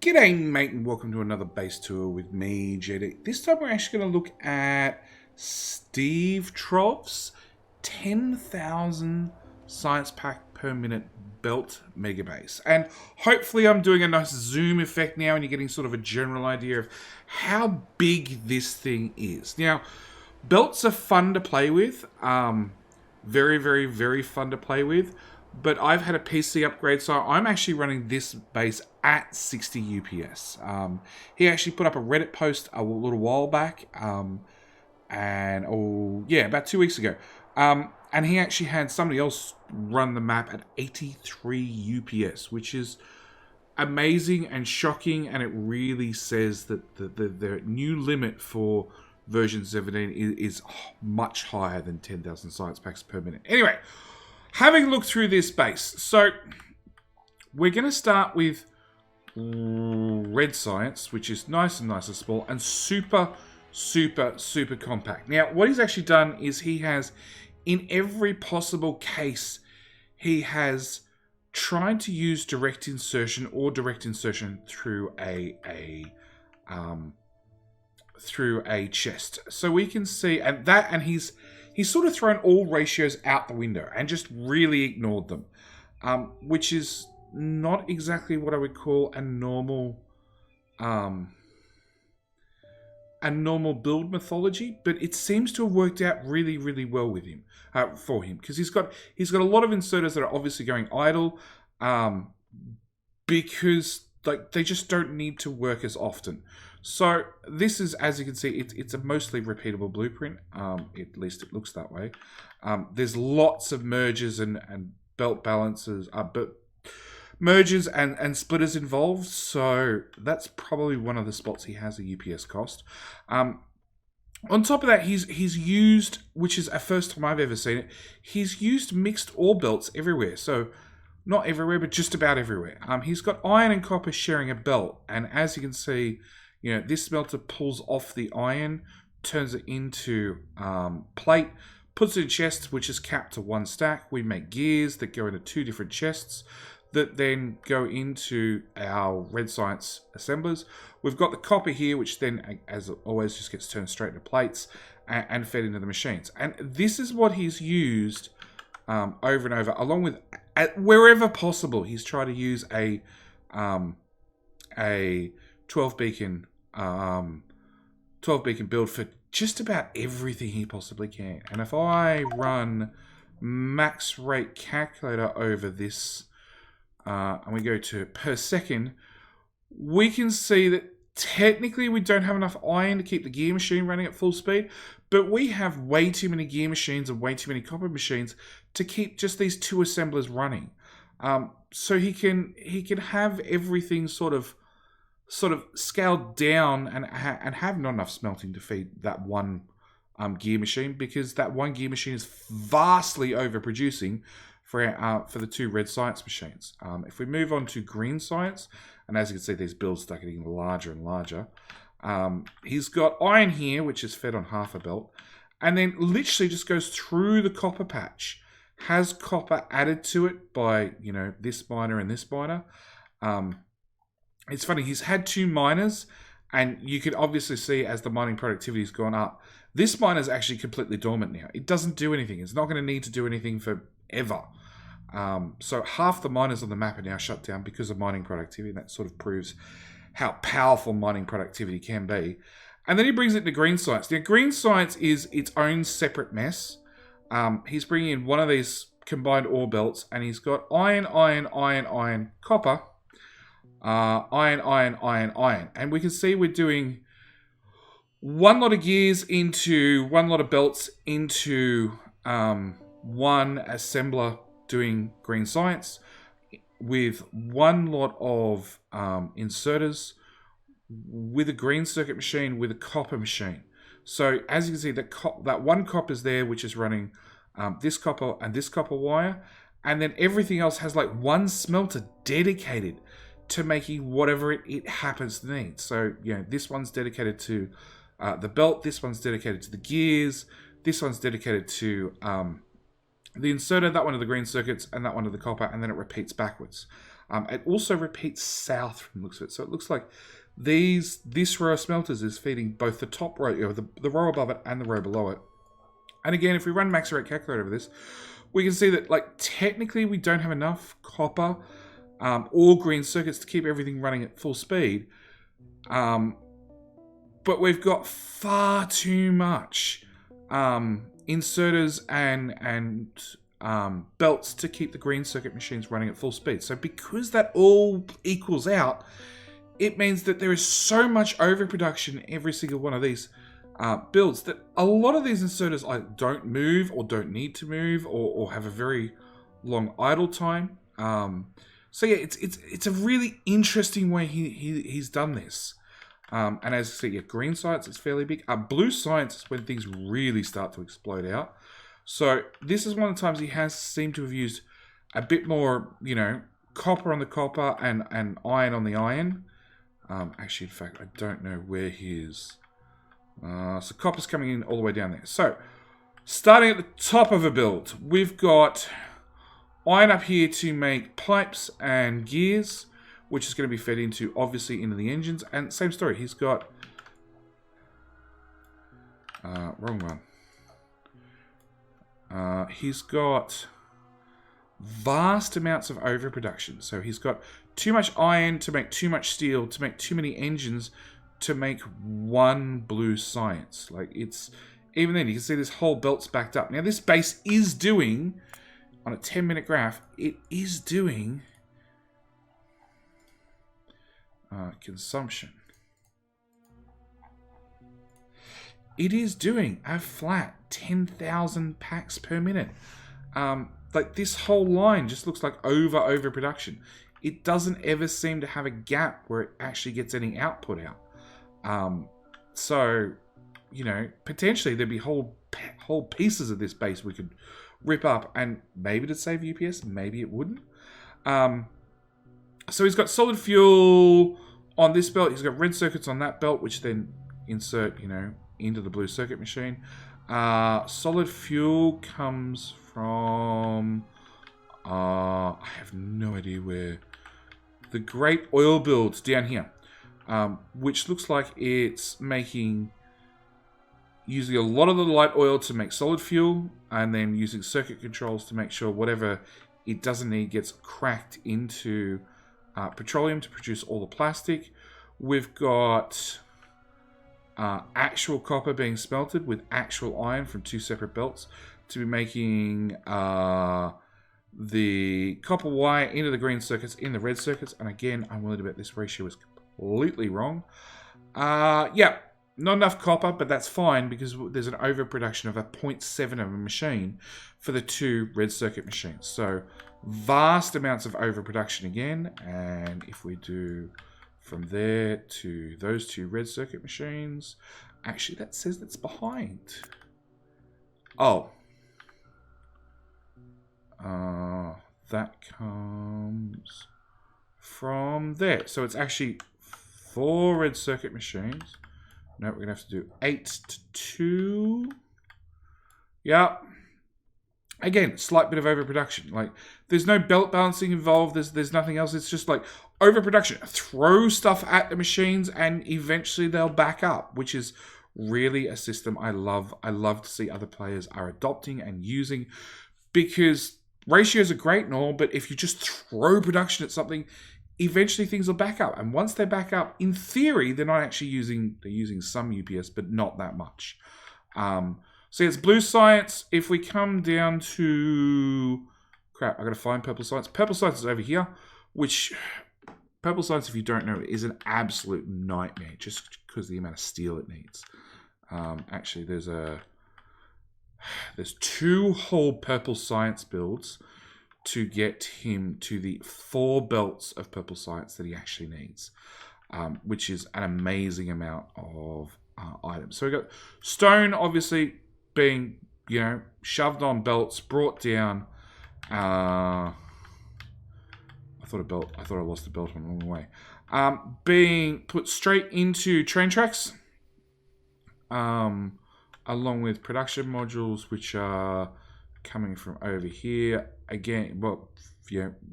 G'day mate and welcome to another base tour with me, JD. This time we're actually going to look at Stevetrov's 10,000 science pack per minute belt megabase. And hopefully I'm doing a nice zoom effect now and you're getting sort of a general idea of how big this thing is. Now, belts are fun to play with. Very fun to play with. But I've had a PC upgrade, so I'm actually running this base at 60 UPS. He actually put up a Reddit post a little while back, about 2 weeks ago. And he actually had somebody else run the map at 83 UPS, which is amazing and shocking, and it really says that the new limit for version 17 is much higher than 10,000 science packs per minute. Anyway, having looked through this base, so we're going to start with red science, which is nice and small and super compact. Now, what he's actually done is he has, in every possible case, he has tried to use direct insertion or direct insertion through a chest. So we can see, and he's sort of thrown all ratios out the window and just really ignored them, which is not exactly what I would call a normal build methodology, but it seems to have worked out really well with him, for him, because he's got a lot of inserters that are obviously going idle, because they just don't need to work as often. So this is, as you can see, it's a mostly repeatable blueprint. At least it looks that way. There's lots of mergers and belt balances, but mergers and splitters involved. So that's probably one of the spots he has a UPS cost. On top of that, he's used, which is a first time I've ever seen it, he's used mixed ore belts everywhere. So not everywhere, but just about everywhere. He's got iron and copper sharing a belt, and as you can see, this smelter pulls off the iron, turns it into plate, puts it in chests, which is capped to one stack. We make gears that go into two different chests that then go into our red science assemblers. We've got the copper here, which then, as always, just gets turned straight into plates and fed into the machines. And this is what he's used over and over, along with, wherever possible, he's tried to use a 12 beacon build for just about everything he possibly can. And if I run max rate calculator over this, and we go to per second, we can see that technically we don't have enough iron to keep the gear machine running at full speed, but we have way too many gear machines and way too many copper machines to keep just these two assemblers running. So he can have everything sort of scaled down and have not enough smelting to feed that one gear machine, because that one gear machine is vastly overproducing for the two red science machines. If we move on to green science, and as you can see, these builds start getting larger and larger. He's got iron here, which is fed on half a belt, and then literally just goes through the copper patch. Has copper added to it by, this miner and this miner. It's funny, he's had two miners, and you can obviously see as the mining productivity has gone up, this miner is actually completely dormant now. It doesn't do anything. It's not going to need to do anything forever. So half the miners on the map are now shut down because of mining productivity, and that sort of proves how powerful mining productivity can be. And then he brings it to green science. Now, green science is its own separate mess. He's bringing in one of these combined ore belts, and he's got iron, copper, iron. And we can see we're doing one lot of gears into one lot of belts into one assembler doing green science, with one lot of inserters, with a green circuit machine, with a copper machine. So as you can see, that one copper is there, which is running this copper and this copper wire, and then everything else has like one smelter dedicated to making whatever it happens to need. So this one's dedicated to the belt, this one's dedicated to the gears, this one's dedicated to the inserter, that one of the green circuits, and that one of the copper, and then it repeats backwards. It also repeats south from the looks of it. So it looks like this row of smelters is feeding both the top row, the row above it and the row below it. And again, if we run max rate calculator over this, we can see that, like, technically we don't have enough copper or green circuits to keep everything running at full speed. But we've got far too much inserters and belts to keep the green circuit machines running at full speed. So because that all equals out, it means that there is so much overproduction in every single one of these builds that a lot of these inserters either don't move or don't need to move or have a very long idle time. So yeah, it's a really interesting way he's done this. And as I said, yeah, green science is fairly big. Blue science is when things really start to explode out. So this is one of the times he has seemed to have used a bit more, copper on the copper and iron on the iron. Actually, in fact, I don't know where he is. So copper's coming in all the way down there. So starting at the top of a build, we've got iron up here to make pipes and gears, which is going to be fed into, obviously, into the engines. And same story, he's got... wrong one. He's got vast amounts of overproduction. So he's got too much iron to make too much steel, to make too many engines, to make one blue science. Like, it's... Even then, you can see this whole belt's backed up. Now, this base is doing, on a 10-minute graph, it is doing... consumption. It is doing a flat 10,000 packs per minute. Like, this whole line just looks like overproduction. It doesn't ever seem to have a gap where it actually gets any output out. So, potentially there'd be whole pieces of this base we could rip up, and maybe it'd save UPS, maybe it wouldn't. So he's got solid fuel on this belt. He's got red circuits on that belt, which then insert, into the blue circuit machine. Solid fuel comes from... I have no idea where. The great oil builds down here, which looks like it's using a lot of the light oil to make solid fuel, and then using circuit controls to make sure whatever it doesn't need gets cracked into petroleum to produce all the plastic. We've got actual copper being smelted with actual iron from two separate belts to be making the copper wire into the green circuits in the red circuits. And again, I'm willing to bet this ratio is completely wrong. Yeah, not enough copper, but that's fine because there's an overproduction of a 0.7 of a machine for the two red circuit machines. So vast amounts of overproduction again. And if we do from there to those two red circuit machines, actually that says that's behind. Oh. That comes from there. So it's actually 4 red circuit machines. No, we're going to have to do 8 to 2. Yeah. Again, slight bit of overproduction. Like, there's no belt balancing involved. There's nothing else. It's just like overproduction. Throw stuff at the machines and eventually they'll back up, which is really a system I love. I love to see other players are adopting and using, because ratios are great and all, but if you just throw production at something, eventually things will back up. And once they back up, in theory, they're not actually they're using some UPS, but not that much. So it's blue science. If we come down to... Crap, I got to find purple science. Purple science is over here, which... Purple science, if you don't know, is an absolute nightmare, just because of the amount of steel it needs. Actually, there's 2 whole purple science builds to get him to the 4 belts of purple science that he actually needs, which is an amazing amount of items. So we got stone, obviously, being, shoved on belts, brought down. I thought I lost the belt along the way. Being put straight into train tracks, along with production modules, which are coming from over here. Again, well,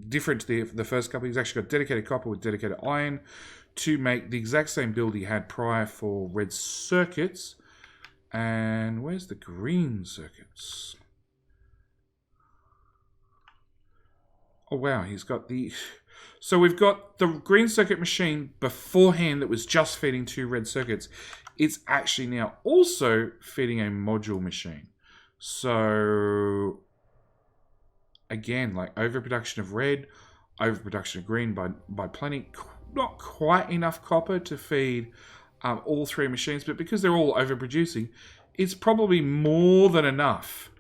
different to the first couple. He's actually got dedicated copper with dedicated iron to make the exact same build he had prior for red circuits. And where's the green circuits? Oh, wow, he's got the... So we've got the green circuit machine beforehand that was just feeding 2 red circuits. It's actually now also feeding a module machine. So, again, like overproduction of red, overproduction of green by plenty. Not quite enough copper to feed all 3 machines, but because they're all overproducing, it's probably more than enough.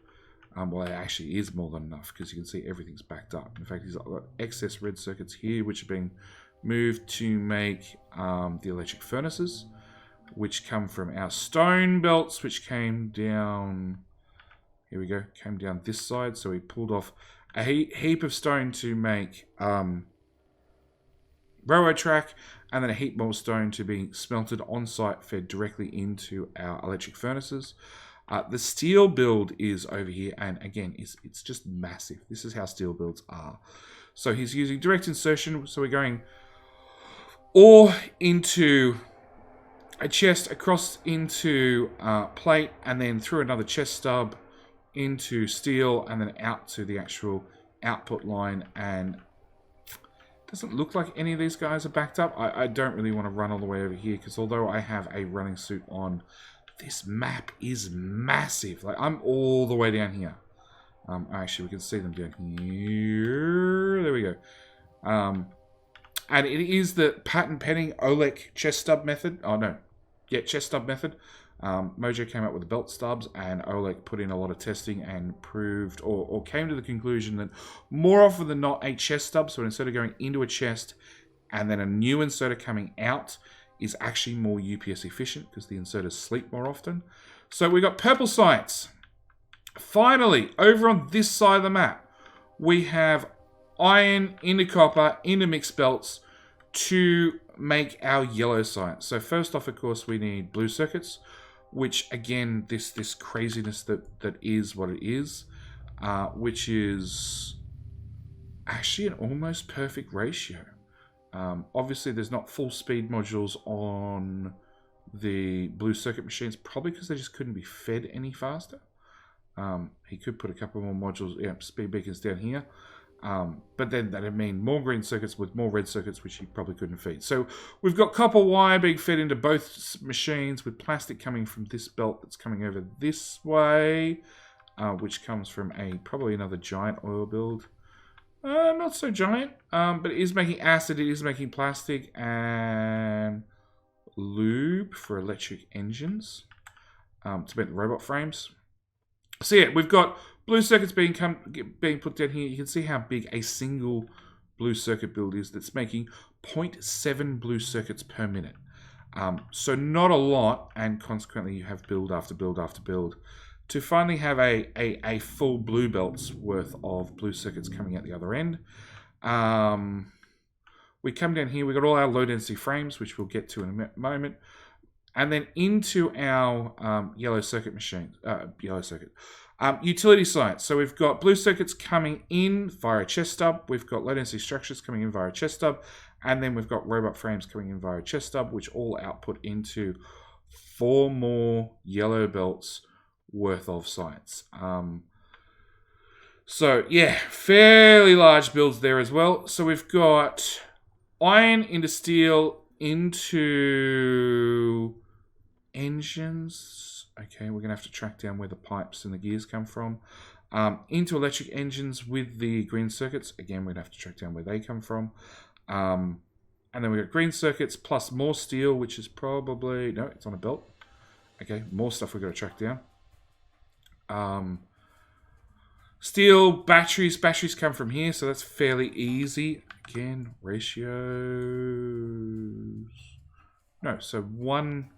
Well, it actually is more than enough because you can see everything's backed up. In fact, he's got excess red circuits here, which are being moved to make the electric furnaces, which come from our stone belts, which came down... Here we go, came down this side. So we pulled off a heap of stone to make railroad track, and then a heap more stone to be smelted on site, fed directly into our electric furnaces. The steel build is over here, and again, it's just massive. This is how steel builds are. So he's using direct insertion, so we're going ore into a chest, across into plate, and then through another chest stub into steel, and then out to the actual output line. And it doesn't look like any of these guys are backed up. I don't really want to run all the way over here, because although I have a running suit on, this map is massive. Like, I'm all the way down here. Actually, we can see them down here. There we go. And it is the patent pending Oleg chest stub method. Oh, no. Yeah, chest stub method. Mojo came up with the belt stubs, and Oleg put in a lot of testing and proved, or came to the conclusion that more often than not, a chest stub, so instead of going into a chest and then a new inserter coming out, is actually more UPS efficient because the inserters sleep more often. So we got purple sites. Finally, over on this side of the map, we have iron into copper into mixed belts to make our yellow sites. So first off, of course, we need blue circuits, which again, this craziness that is what it is, which is actually an almost perfect ratio. Obviously, there's not full speed modules on the blue circuit machines, probably because they just couldn't be fed any faster. He could put a couple more modules, yeah, speed beacons down here. But then that'd mean more green circuits with more red circuits, which he probably couldn't feed. So we've got copper wire being fed into both machines, with plastic coming from this belt that's coming over this way, which comes from probably another giant oil build. Not so giant, but it is making acid, it is making plastic, and lube for electric engines to make the robot frames. So yeah, we've got blue circuits being put down here. You can see how big a single blue circuit build is that's making 0.7 blue circuits per minute. So not a lot, and consequently you have build after build after build to finally have a full blue belt's worth of blue circuits coming out the other end. We come down here, we've got all our low density frames, which we'll get to in a moment. And then into our yellow circuit machine, utility sites. So we've got blue circuits coming in via a chest stub. We've got low density structures coming in via a chest stub. And then we've got robot frames coming in via a chest stub, which all output into 4 more yellow belts worth of sites. So yeah, fairly large builds there as well. So we've got iron into steel into engines. Okay, we're gonna have to track down where the pipes and the gears come from. Into electric engines with the green circuits. Again, we're gonna have to track down where they come from. And then we've got green circuits plus more steel, which is probably, no, it's on a belt. Okay, more stuff we've got to track down. Steel, batteries come from here, so that's fairly easy. Again, ratios. No, so one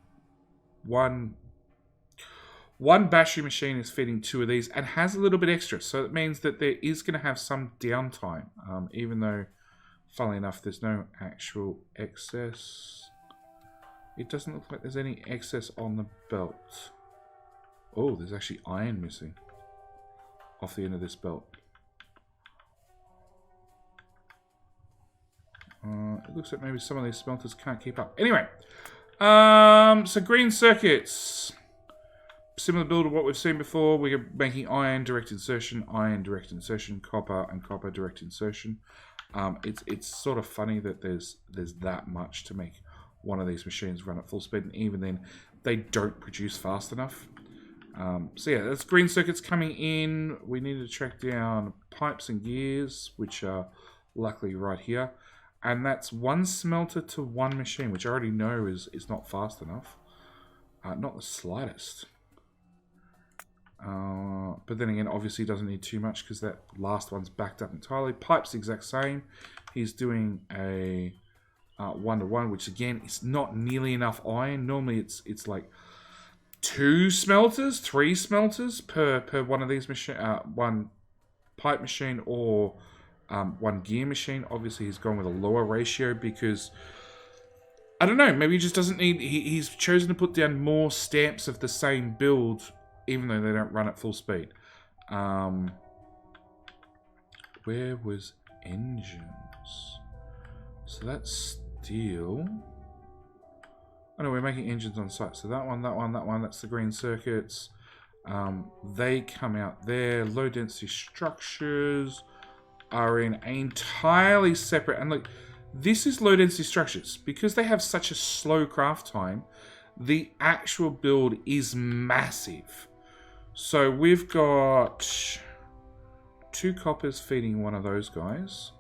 battery machine is feeding 2 of these and has a little bit extra, so it means that there is going to have some downtime, even though, funnily enough, there's no actual excess. It doesn't look like there's any excess on the belt. Oh, there's actually iron missing. off the end of this belt. It looks like maybe some of these smelters can't keep up. Anyway, so green circuits. Similar build to what we've seen before. We're making iron direct insertion, copper, and copper direct insertion. It's sort of funny that there's that much to make one of these machines run at full speed, and even then, they don't produce fast enough. So yeah, that's green circuits coming in. We need to track down pipes and gears, which are luckily right here. And that's one smelter to one machine, which I already know is not fast enough. Not the slightest. But then again, obviously doesn't need too much because that last one's backed up entirely. Pipe's the exact same. He's doing a 1-to-1, which again is not nearly enough iron. Normally it's like 2 smelters, 3 smelters per one of these machine, one pipe machine or one gear machine. Obviously he's gone with a lower ratio because I don't know, maybe he just doesn't need. He's chosen to put down more stamps of the same build, even though they don't run at full speed. Where was engines? So that's steel. Oh no, we're making engines on site. So that one, that's the green circuits. They come out there. Low density structures are in entirely separate. And look, this is low density structures. Because they have such a slow craft time, the actual build is massive. So we've got 2 coppers feeding one of those guys,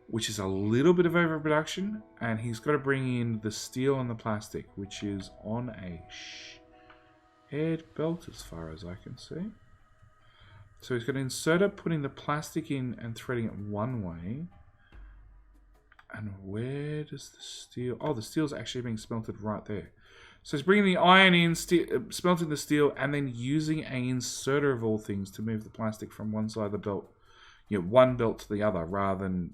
which is a little bit of overproduction, and he's got to bring in the steel and the plastic, which is on a shared belt as far as I can see. So he's got an inserter putting the plastic in and threading it one way. And where does the steel... Oh, the steel's actually being smelted right there. So he's bringing the iron in, smelting the steel, and then using an inserter of all things to move the plastic from one side of the belt, one belt to the other, rather than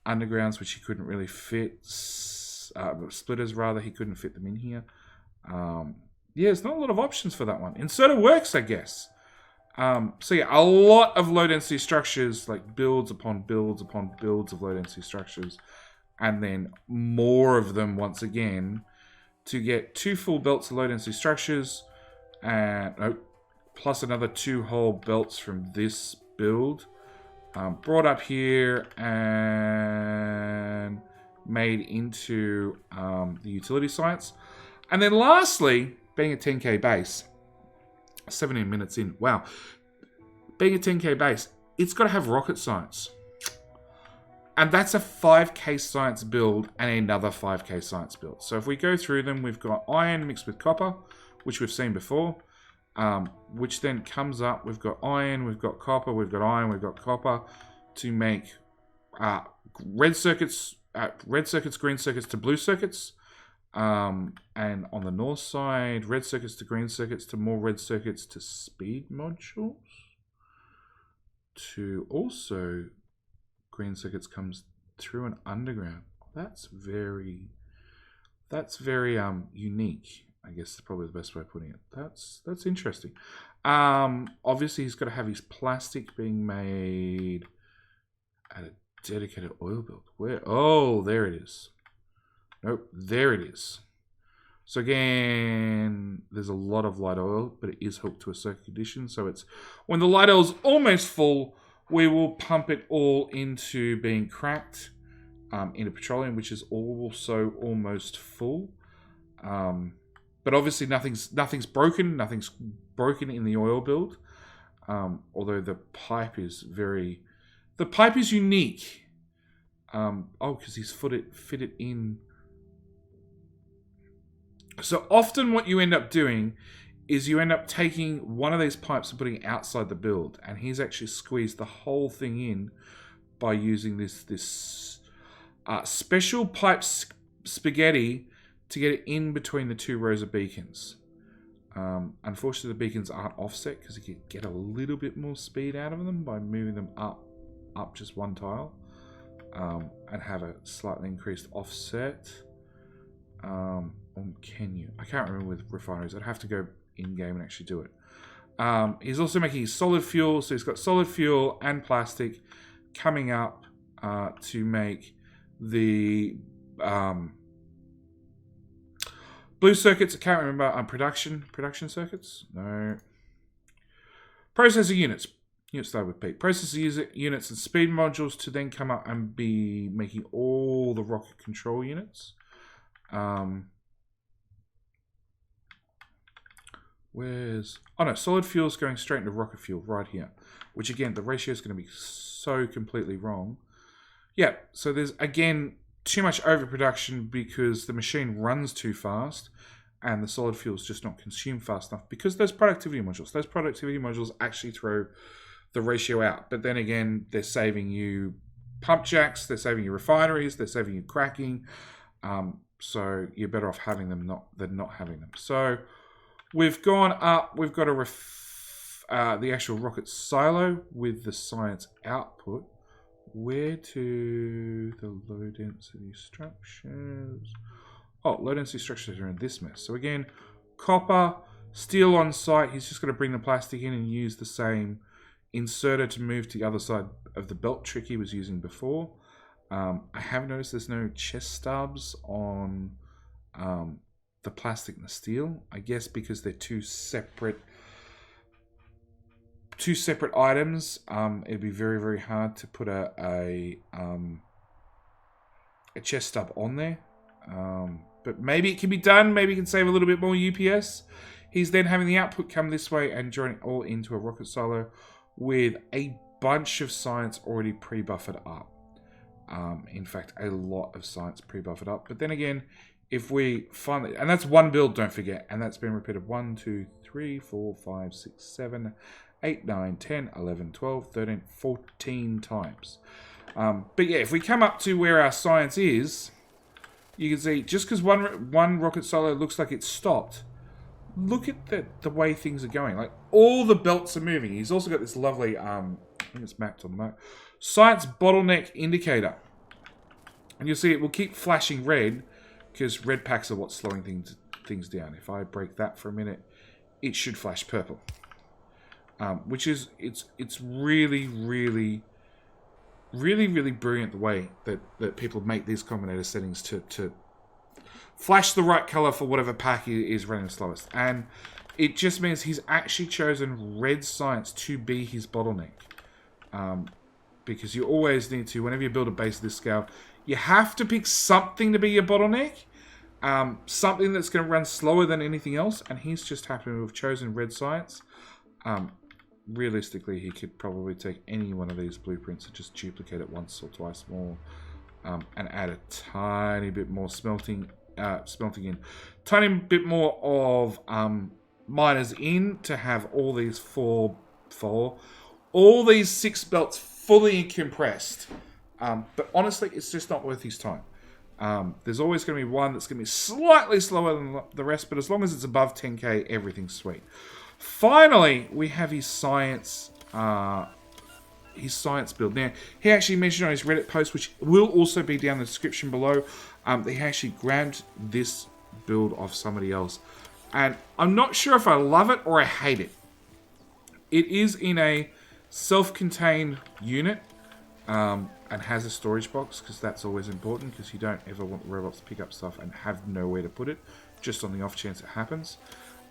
undergrounds, which he couldn't really fit, splitters rather, he couldn't fit them in here. Yeah, there's not a lot of options for that one. Inserter works, I guess. So yeah, a lot of low density structures, like builds upon builds upon builds of low density structures, and then more of them once again to get 2 full belts of low density structures, and plus another 2 whole belts from this build, brought up here and made into the utility sites. And then lastly, being a 10k base, 17 minutes in, wow, being a 10k base, it's got to have rocket science. And that's a 5k science build and another 5k science build. So if we go through them, we've got iron mixed with copper, which we've seen before, which then comes up, we've got iron, we've got copper, we've got iron, we've got copper, to make red circuits, green circuits to blue circuits. And on the north side, red circuits to green circuits to more red circuits to speed modules. To also green circuits comes through an underground. That's very unique. I guess is probably the best way of putting it. That's interesting. Obviously he's got to have his plastic being made at a dedicated oil build. Where? Oh, there it is. Nope, there it is. So again, there's a lot of light oil, but it is hooked to a circuit condition. So it's when the light oil is almost full, we will pump it all into being cracked into petroleum, which is also almost full. But obviously nothing's broken. Nothing's broken in the oil build. Although the pipe is unique. Because he's fitted in. So often what you end up doing is you end up taking one of these pipes and putting it outside the build, and he's actually squeezed the whole thing in by using this special pipe spaghetti to get it in between the 2 rows of beacons. Unfortunately, the beacons aren't offset because you can get a little bit more speed out of them by moving them up just one tile, and have a slightly increased offset. Or can you? I can't remember with refineries. I'd have to go in-game and actually do it. He's also making solid fuel, so he's got solid fuel and plastic coming up to make the blue circuits. I can't remember. Production circuits? No. Processor units. Units start with P. Processor units and speed modules to then come up and be making all the rocket control units. Oh no, solid fuel's going straight into rocket fuel right here. Which again, the ratio is going to be so completely wrong. Yeah, so there's again too much overproduction because the machine runs too fast and the solid fuel is just not consumed fast enough because those productivity modules actually throw the ratio out. But then again, they're saving you pump jacks, they're saving you refineries, they're saving you cracking. So you're better off having them than not having them. So we've gone up, we've got the actual rocket silo with the science output. Where to the low density structures? Oh, low density structures are in this mess. So again, copper, steel on site. He's just got to bring the plastic in and use the same inserter to move to the other side of the belt trick he was using before. I have noticed there's no chest stubs on the plastic and the steel. I guess because they're two separate items. It'd be very, very hard to put a chest stub on there. But maybe it can be done. Maybe it can save a little bit more UPS. He's then having the output come this way and join it all into a rocket silo with a bunch of science already pre-buffered up. In fact, a lot of science pre-buffered up. But then again, if we finally... And that's one build, don't forget. And that's been repeated 1, 2, 3, 4, 5, 6, 7, 8, 9, 10, 11, 12, 13, 14 times. But yeah, if we come up to where our science is, you can see just because one rocket silo looks like it's stopped, look at the way things are going. Like, all the belts are moving. He's also got this lovely, I think it's mapped on the map, science bottleneck indicator. And you'll see it will keep flashing red because red packs are what's slowing things down. If I break that for a minute, it should flash purple. Which is, it's really, really, really, really brilliant the way that people make these combinator settings to flash the right color for whatever pack is running the slowest. And it just means he's actually chosen red science to be his bottleneck. Because you always need to, whenever you build a base of this scale, you have to pick something to be your bottleneck. Something that's going to run slower than anything else. And he's just happened to have chosen red science. Realistically, he could probably take any one of these blueprints and just duplicate it once or twice more, and add a tiny bit more smelting in, tiny bit more of miners in to have all these all these 6 belts fully compressed. But honestly, it's just not worth his time. There's always going to be one that's going to be slightly slower than the rest, but as long as it's above 10k, everything's sweet. Finally, we have his science build. Now, he actually mentioned on his Reddit post, which will also be down in the description below, that he actually grabbed this build off somebody else. And I'm not sure if I love it or I hate it. It is in a self-contained unit, and has a storage box, because that's always important, because you don't ever want robots to pick up stuff and have nowhere to put it, just on the off chance it happens.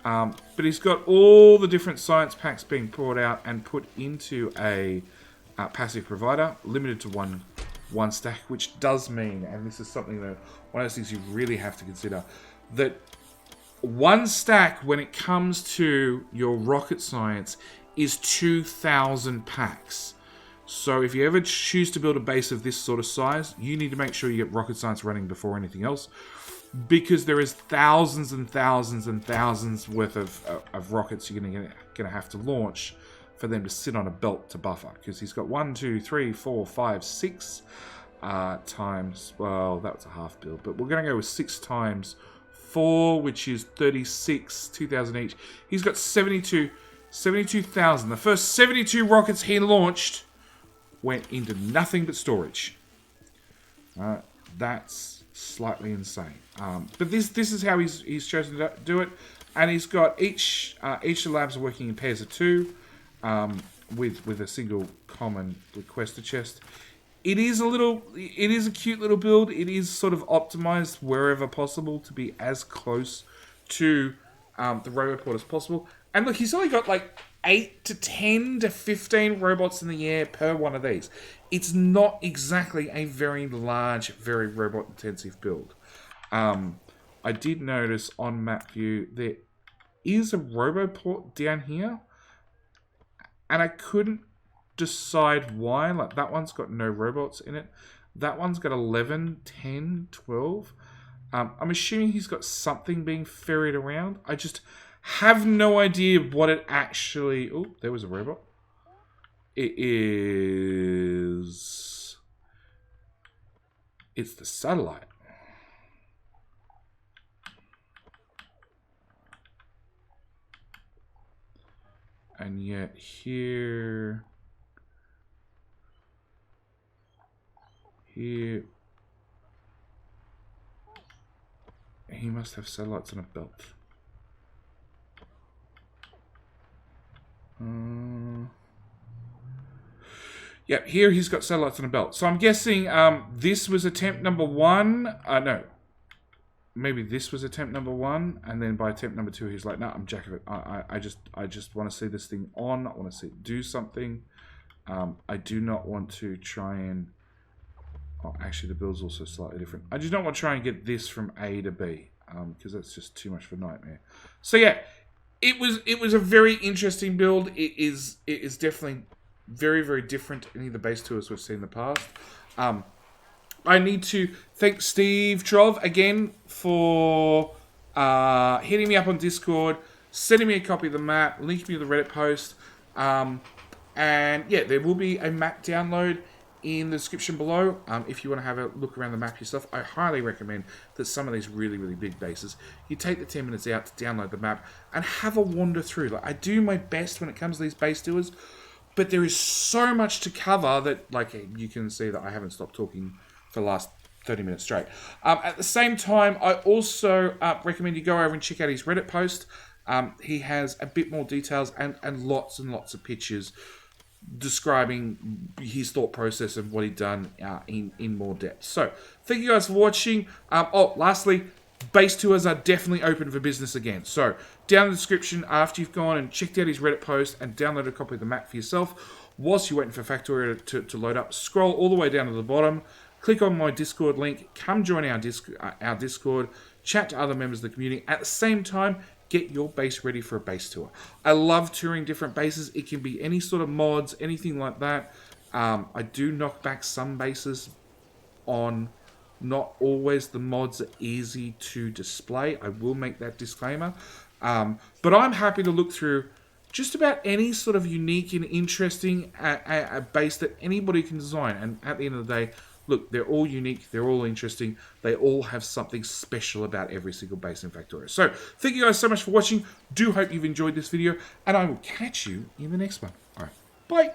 But he's got all the different science packs being brought out and put into a passive provider, limited to one stack, which does mean, and this is something that one of those things you really have to consider, that one stack when it comes to your rocket science is 2,000 packs. So if you ever choose to build a base of this sort of size, you need to make sure you get rocket science running before anything else. Because there is thousands and thousands and thousands worth of rockets you're going to have to launch for them to sit on a belt to buffer. Because he's got 1, 2, 3, 4, 5, 6 times. Well, that was a half build, but we're going to go with 6 times 4, which is 36, 2,000 each. He's got 72,000. The first 72 rockets he launched went into nothing but storage. That's slightly insane. But this is how he's chosen to do it. And he's got each of the labs are working in pairs of 2, with a single common requester chest. It is a cute little build. It is sort of optimized wherever possible to be as close to the Roboport as possible. And look, he's only got like 8 to 10 to 15 robots in the air per one of these. It's not exactly a very large, very robot-intensive build. I did notice on map view there is a Roboport down here, and I couldn't decide why. Like, that one's got no robots in it. That one's got 11, 10, 12. I'm assuming he's got something being ferried around. I just have no idea what it actually... Oh, there was a robot. It is... It's the satellite. And yet here... Here... He must have satellites on a belt. Yep, here he's got satellites on a belt. So I'm guessing this was attempt number 1. No. Maybe this was attempt number 1, and then by attempt number 2 he's like, no, I'm jack of it. I just want to see this thing on. I want to see it do something. I do not want to try and... Oh, actually, the build's also slightly different. I just don't want to try and get this from A to B, because that's just too much of a nightmare. So yeah, it was a very interesting build. It is definitely very, very different to any of the base tours we've seen in the past. I need to thank Stevetrov again for hitting me up on Discord, sending me a copy of the map, linking me to the Reddit post, and yeah, there will be a map download in the description below. If you want to have a look around the map yourself, I highly recommend that some of these really, really big bases, you take the 10 minutes out to download the map and have a wander through. Like, I do my best when it comes to these base tours, but there is so much to cover that, like, you can see that I haven't stopped talking for the last 30 minutes straight. At the same time, I also recommend you go over and check out his Reddit post. He has a bit more details and lots and lots of pictures describing his thought process and what he'd done in more depth. So, thank you guys for watching. Lastly, base tours are definitely open for business again. So, down in the description, after you've gone and checked out his Reddit post and downloaded a copy of the map for yourself, whilst you're waiting for Factorio to load up, scroll all the way down to the bottom, click on my Discord link, come join our Discord, chat to other members of the community. At the same time, get your base ready for a base tour. I love touring different bases. It can be any sort of mods, anything like that. I do knock back some bases on not always the mods are easy to display. I will make that disclaimer. But I'm happy to look through just about any sort of unique and interesting base that anybody can design. And at the end of the day, look, they're all unique, they're all interesting, they all have something special about every single base in Factorio. So, thank you guys so much for watching. Do hope you've enjoyed this video, and I will catch you in the next one. Alright, bye!